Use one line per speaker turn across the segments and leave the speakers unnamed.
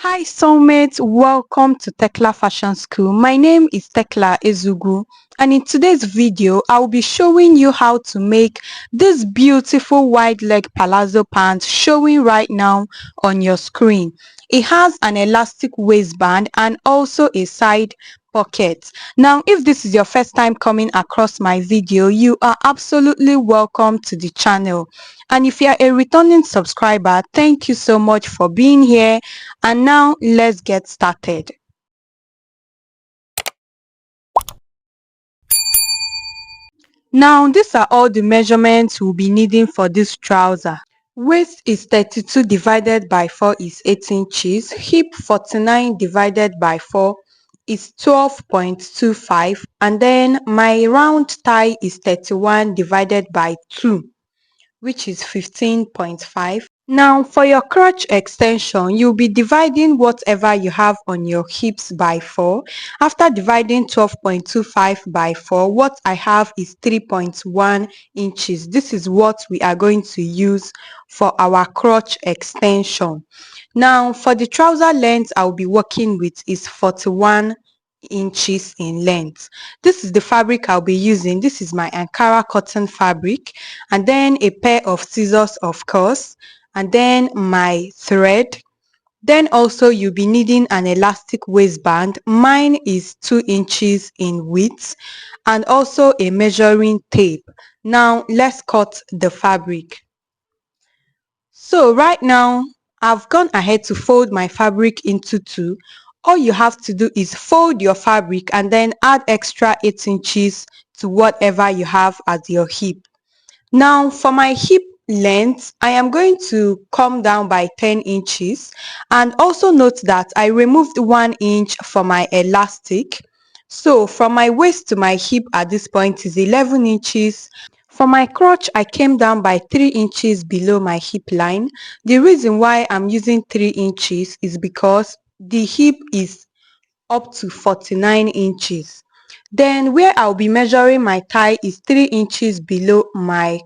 Hi soulmates, welcome to Tekla Fashion School. My name is Tekla Ezugu, and in today's video I will be showing you how to make this beautiful wide leg palazzo pant showing right now on your screen. It has an elastic waistband and also a side pocket. Now if this is your first time coming across my video, you are absolutely welcome to the channel. And if you are a returning subscriber, thank you so much for being here. And now let's get started. Now these are all the measurements we'll be needing for this trouser. Waist is 32 divided by 4 is 8 inches. Hip 49 divided by 4 is 12.25. And then my round thigh is 31 divided by 2, which is 15.5. Now for your crotch extension, you'll be dividing whatever you have on your hips by 4. After dividing 12.25 by 4, what I have is 3.1 inches. This is what we are going to use for our crotch extension. Now for the trouser length I'll be working with is 41 inches in length. This is the fabric I'll be using. This is my Ankara cotton fabric, and then a pair of scissors, of course, and then my thread. Then also you'll be needing an elastic waistband. Mine is 2 inches in width, and also a measuring tape. Now let's cut the fabric. So right now I've gone ahead to fold my fabric into two. All you have to do is fold your fabric and then add extra 8 inches to whatever you have as your hip. Now for my hip length, I am going to come down by 10 inches, and also note that I removed 1 inch for my elastic. So from my waist to my hip at this point is 11 inches. For my crotch, I came down by 3 inches below my hip line. The reason why I'm using 3 inches is because the hip is up to 49 inches. Then where I'll be measuring my thigh is 3 inches below my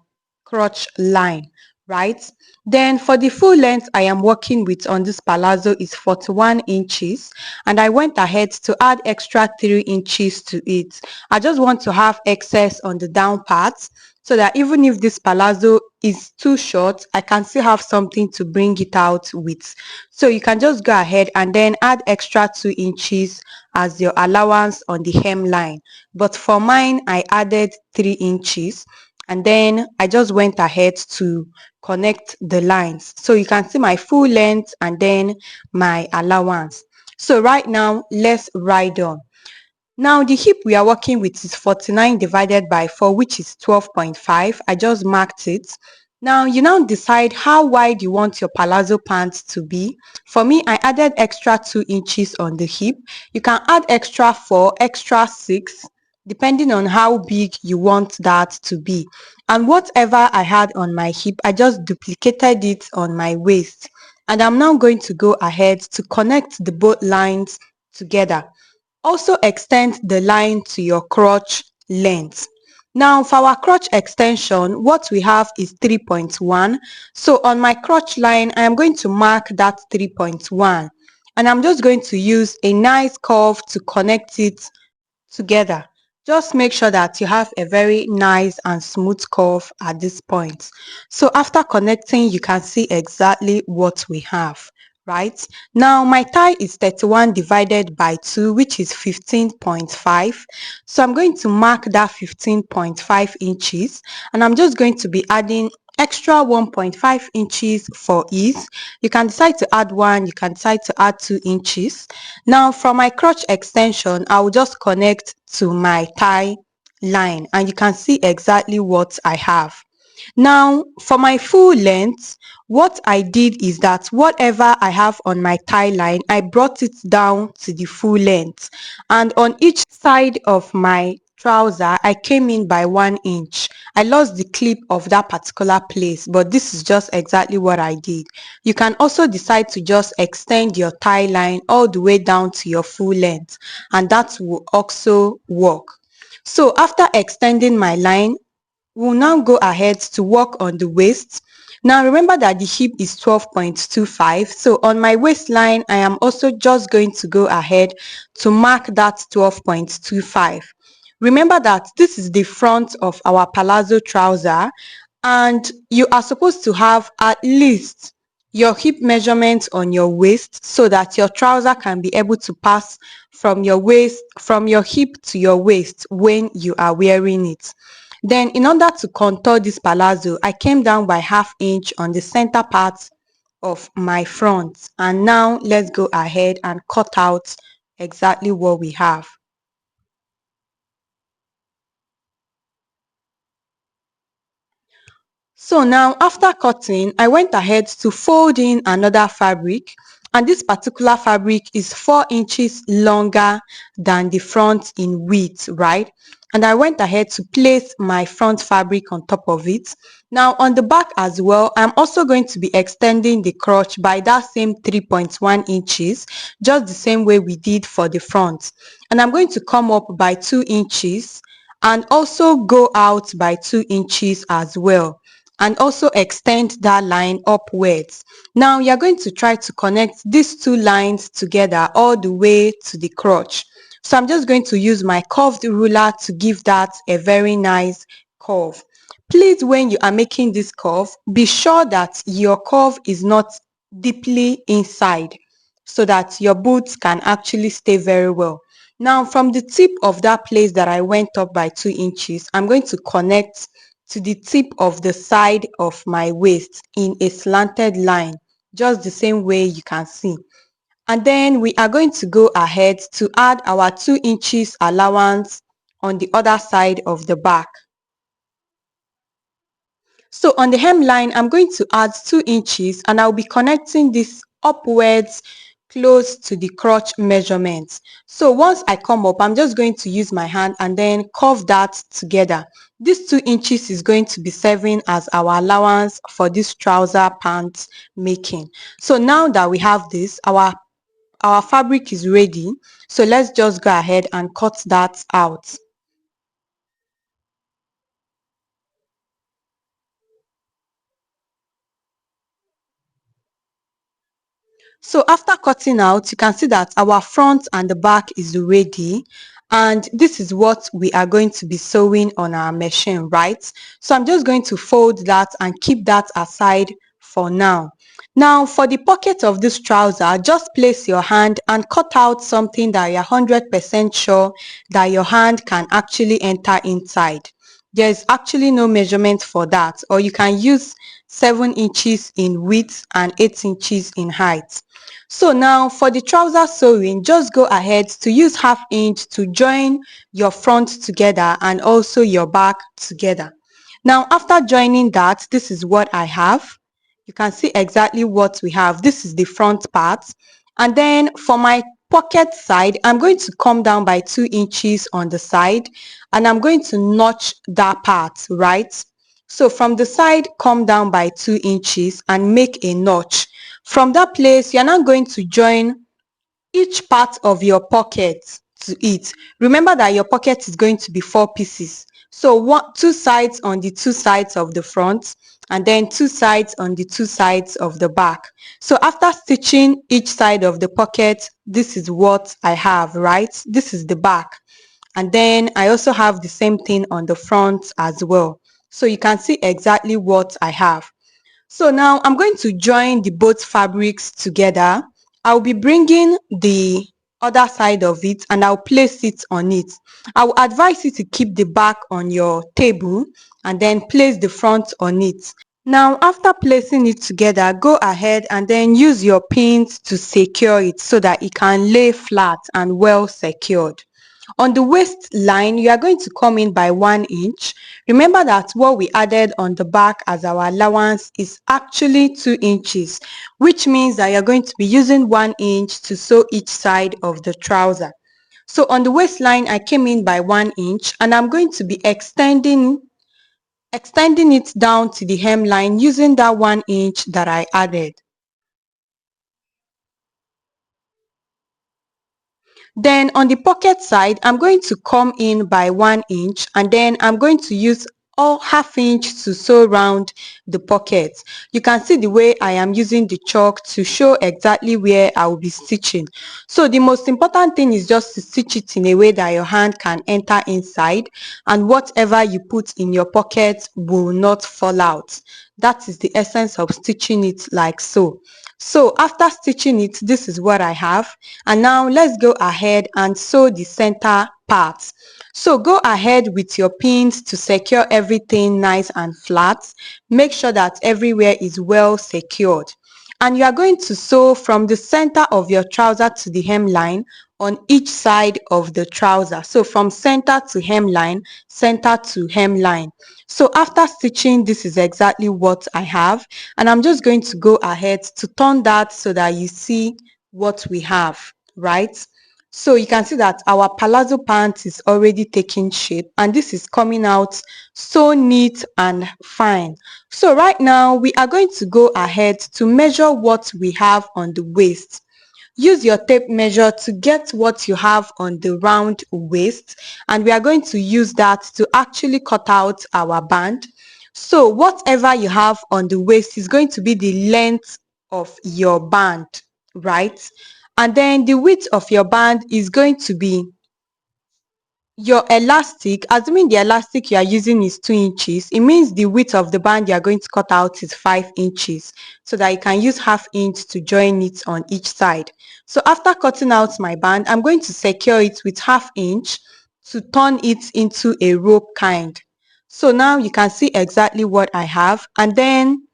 crotch line, right? Then for the full length I am working with on this palazzo is 41 inches, and I went ahead to add extra 3 inches to it. I just want to have excess on the down part, so that even if this palazzo is too short, I can still have something to bring it out with. So you can just go ahead and then add extra 2 inches as your allowance on the hemline. But for mine, I added 3 inches, and then I just went ahead to connect the lines. So you can see my full length and then my allowance. So right now, let's ride on. Now the hip we are working with is 49 divided by 4, which is 12.5. I just marked it. Now you now decide how wide you want your palazzo pants to be. For me, I added extra 2 inches on the hip. You can add extra 4, extra 6, depending on how big you want that to be. And whatever I had on my hip, I just duplicated it on my waist. And I'm now going to go ahead to connect the both lines together. Also extend the line to your crotch length. Now for our crotch extension, what we have is 3.1. So on my crotch line, I am going to mark that 3.1, and I'm just going to use a nice curve to connect it together. Just make sure that you have a very nice and smooth curve at this point. So after connecting, you can see exactly what we have. Right now my thigh is 31 divided by 2, which is 15.5. So I'm going to mark that 15.5 inches, and I'm just going to be adding extra 1.5 inches for ease. You can decide to add 1, you can decide to add 2 inches. Now from my crotch extension, I will just connect to my thigh line, and you can see exactly what I have. Now for my full length, what I did is that whatever I have on my thigh line, I brought it down to the full length, and on each side of my trouser I came in by 1 inch. I lost the clip of that particular place, but this is just exactly what I did. You can also decide to just extend your thigh line all the way down to your full length, and that will also work. So after extending my line, we'll now go ahead to work on the waist. Now remember that the hip is 12.25. So on my waistline, I am also just going to go ahead to mark that 12.25. Remember that this is the front of our palazzo trouser, and you are supposed to have at least your hip measurement on your waist so that your trouser can be able to pass from your hip to your waist when you are wearing it. Then in order to contour this palazzo, I came down by ½ inch on the center part of my front. And now let's go ahead and cut out exactly what we have. So now after cutting, I went ahead to fold in another fabric, and this particular fabric is 4 inches longer than the front in width, right? And I went ahead to place my front fabric on top of it. Now on the back as well, I'm also going to be extending the crotch by that same 3.1 inches, just the same way we did for the front. And I'm going to come up by 2 inches and also go out by 2 inches as well, and also extend that line upwards. Now you're going to try to connect these two lines together all the way to the crotch. So I'm just going to use my curved ruler to give that a very nice curve. Please, when you are making this curve, be sure that your curve is not deeply inside so that your boots can actually stay very well. Now from the tip of that place that I went up by 2 inches, I'm going to connect to the tip of the side of my waist in a slanted line, just the same way you can see. And then we are going to go ahead to add our 2 inches allowance on the other side of the back. So on the hemline, I'm going to add 2 inches and I'll be connecting this upwards close to the crotch measurements. So once I come up, I'm just going to use my hand and then curve that together. This 2 inches is going to be serving as our allowance for this trouser pants making. So now that we have this, our fabric is ready. So let's just go ahead and cut that out. So after cutting out, you can see that our front and the back is ready, and this is what we are going to be sewing on our machine, right? So I'm just going to fold that and keep that aside for now. Now for the pocket of this trouser, just place your hand and cut out something that you're 100% sure that your hand can actually enter inside. There's actually no measurement for that, or you can use 7 inches in width and 8 inches in height. So now for the trouser sewing, just go ahead to use ½ inch to join your front together and also your back together. Now after joining that, this is what I have. You can see exactly what we have. This is the front part. And then for my pocket side, I'm going to come down by 2 inches on the side, and I'm going to notch that part, right? So from the side, come down by 2 inches and make a notch. From that place, you're now going to join each part of your pocket to it. Remember that your pocket is going to be 4 pieces. So two sides on the 2 sides of the front, and then 2 sides on the 2 sides of the back. So after stitching each side of the pocket, this is what I have, right? This is the back. And then I also have the same thing on the front as well. So you can see exactly what I have. So now I'm going to join the both fabrics together. I'll be bringing the other side of it and I'll place it on it. I will advise you to keep the back on your table and then place the front on it. Now after placing it together, go ahead and then use your pins to secure it so that it can lay flat and well secured. On the waistline, you are going to come in by 1 inch. Remember that what we added on the back as our allowance is actually 2 inches, which means that you're going to be using 1 inch to sew each side of the trouser. So on the waistline, I came in by 1 inch and I'm going to be extending it down to the hemline using that 1 inch that I added. Then on the pocket side, I'm going to come in by 1 inch and then I'm going to use or ½ inch to sew round the pocket. You can see the way I am using the chalk to show exactly where I will be stitching. So the most important thing is just to stitch it in a way that your hand can enter inside, and whatever you put in your pocket will not fall out. That is the essence of stitching it like so. So after stitching it, this is what I have. And now let's go ahead and sew the center part. So go ahead with your pins to secure everything nice and flat. Make sure that everywhere is well secured. And you are going to sew from the center of your trouser to the hemline on each side of the trouser. So from center to hemline, center to hemline. So after stitching, this is exactly what I have. And I'm just going to go ahead to turn that so that you see what we have, right? So you can see that our palazzo pant is already taking shape, and this is coming out so neat and fine. So right now we are going to go ahead to measure what we have on the waist. Use your tape measure to get what you have on the round waist, and we are going to use that to actually cut out our band. So whatever you have on the waist is going to be the length of your band, right? And then the width of your band is going to be your elastic. Assuming the elastic you are using is 2 inches, it means the width of the band you are going to cut out is 5 inches, so that you can use ½ inch to join it on each side. So after cutting out my band, I'm going to secure it with ½ inch to turn it into a rope kind. So now you can see exactly what I have. And then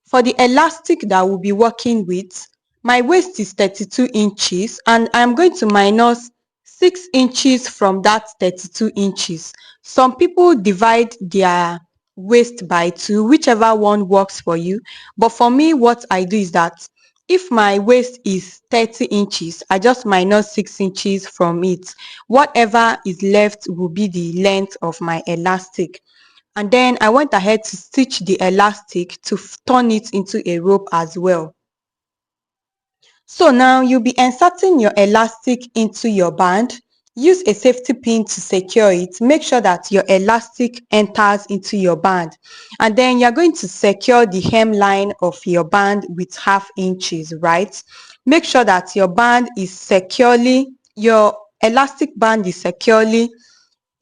for the elastic that we'll be working with, my waist is 32 inches, and I'm going to minus 6 inches from that 32 inches. Some people divide their waist by 2, whichever one works for you. But for me, what I do is that if my waist is 30 inches, I just minus 6 inches from it. Whatever is left will be the length of my elastic. And then I went ahead to stitch the elastic to turn it into a rope as well. So now you'll be inserting your elastic into your band. Use a safety pin to secure it. Make sure that your elastic enters into your band. And then you're going to secure the hemline of your band with ½ inches, right? Make sure that your elastic band is securely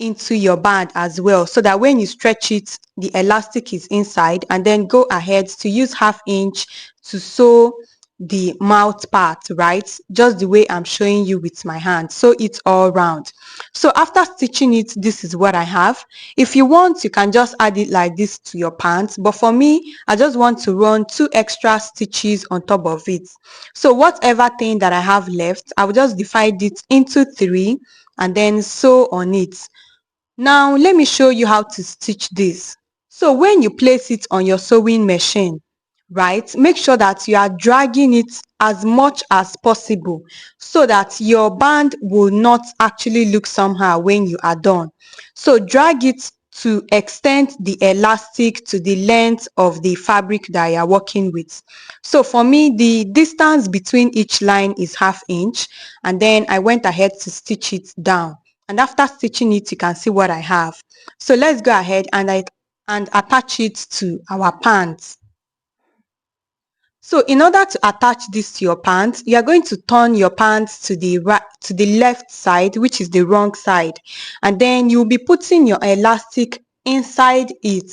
into your band as well, so that when you stretch it, the elastic is inside. And then go ahead to use ½ inch to sew the mouth part, right? Just the way I'm showing you with my hand. Sew it all round. So after stitching it, this is what I have. If you want, you can just add it like this to your pants, but for me, I just want to run 2 extra stitches on top of it. So whatever thing that I have left, I will just divide it into 3 and then sew on it. Now let me show you how to stitch this. So when you place it on your sewing machine, right, make sure that you are dragging it as much as possible so that your band will not actually look somehow when you are done. So drag it to extend the elastic to the length of the fabric that you are working with. So for me, the distance between each line is ½ inch, and then I went ahead to stitch it down. And after stitching it, you can see what I have. So let's go ahead and attach it to our pants. So in order to attach this to your pants, you are going to turn your pants to the left side, which is the wrong side, and then you'll be putting your elastic inside it,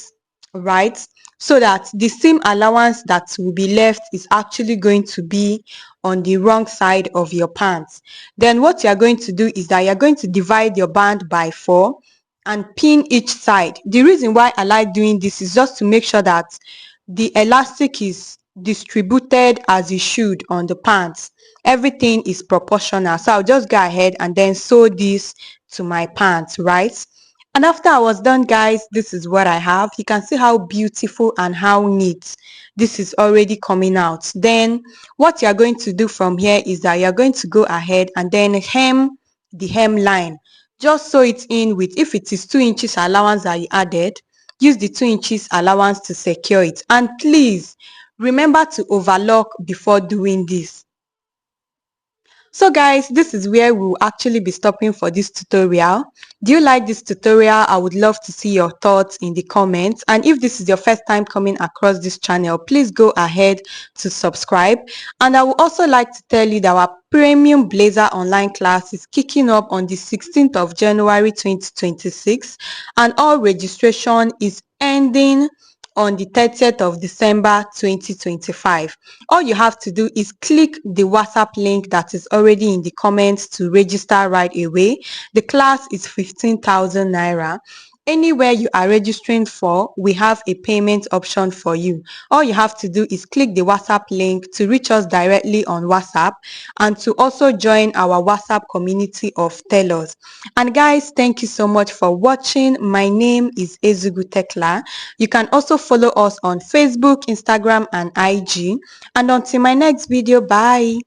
right? So that the seam allowance that will be left is actually going to be on the wrong side of your pants. Then what you are going to do is that you are going to divide your band by 4 and pin each side. The reason why I like doing this is just to make sure that the elastic is distributed as it should on the pants. Everything is proportional. So I'll just go ahead and then sew this to my pants, right? And after I was done, guys, this is what I have. You can see how beautiful and how neat this is already coming out. Then what you're going to do from here is that you're going to go ahead and then hem the hemline. Just sew it in with, if it is 2 inches allowance that you added, use the 2 inches allowance to secure it. And please remember to overlock before doing this. So guys, this is where we'll actually be stopping for this tutorial. Do you like this tutorial? I would love to see your thoughts in the comments. And if this is your first time coming across this channel, please go ahead to subscribe. And I would also like to tell you that our premium blazer online class is kicking up on the 16th of January 2026, and all registration is ending on the 30th of December 2025. All you have to do is click the WhatsApp link that is already in the comments to register right away. The class is 15,000 naira. Anywhere you are registering for, we have a payment option for you. All you have to do is click the WhatsApp link to reach us directly on WhatsApp, and to also join our WhatsApp community of tailors. And guys, thank you so much for watching. My name is Ezugu Tekla. You can also follow us on Facebook, Instagram, and IG. And until my next video, bye.